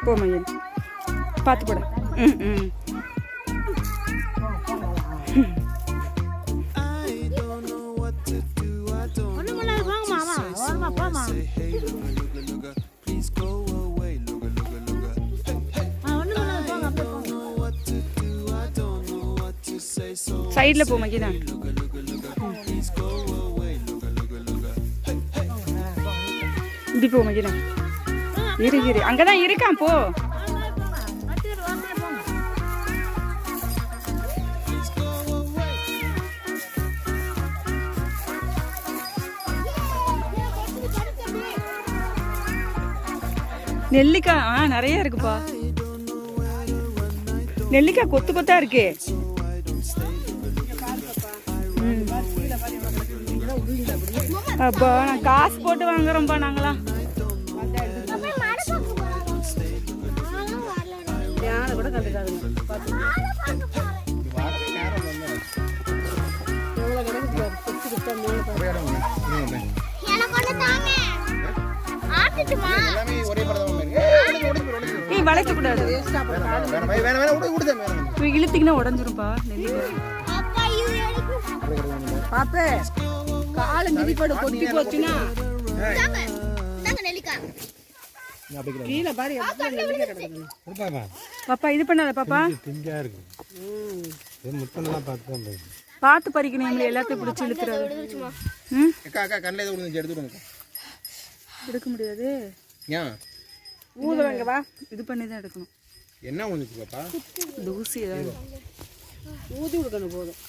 போ மையன் பார்த்து போட. ம் ம் சைடில் போ மையனா. இப்படி போ மையனா. இரு அங்கதான் இருக்கான் போ. நெல்லிக்காய் நிறைய இருக்குப்பா. நெல்லிக்காய் கொத்து கொத்தா இருக்கு. அப்பா நான் காசு போட்டு வாங்குறோம்ப்பா நாங்களாம். கூட கண்டுக்காதுங்க. வளைக்க கூடாது, இழுத்தீங்கன்னா உடஞ்சிரும்பா நெல்லிக்காய். பாப்பே கால மிதிப்படு கொட்டி போச்சுன்னா கீழே பாரு. பாப்பா இது பண்ணாத பாப்பா, பார்த்து பறிக்கணும். எல்லாத்தையும் பிடிச்சி இழுத்துறாது. எடுக்க முடியாது. ஊதுவங்க வா, இது பண்ணி தான் எடுக்கணும். என்ன ஊதுச்சு பாப்பா? தூசி ஏதாவது ஊதி விடுக்கணும் போதும்.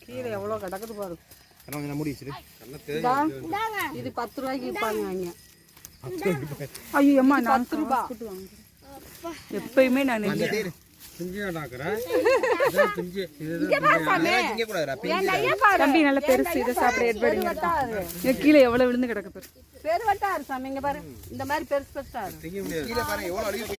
கீழே எவ்வளோ கிடக்குது பாரு. இது 10 ரூபாய்க்கு விற்பாங்க. ஐயோ அம்மா 10 ரூபா எப்பயுமே நான் தம்பி நல்ல பெருசு. இதை சாப்பிட கீழே எவ்வளவு விழுந்து கிடக்கு பாரு. பெருவட்டா சாமி இங்க பாரு. இந்த மாதிரி பெருசு பெருசா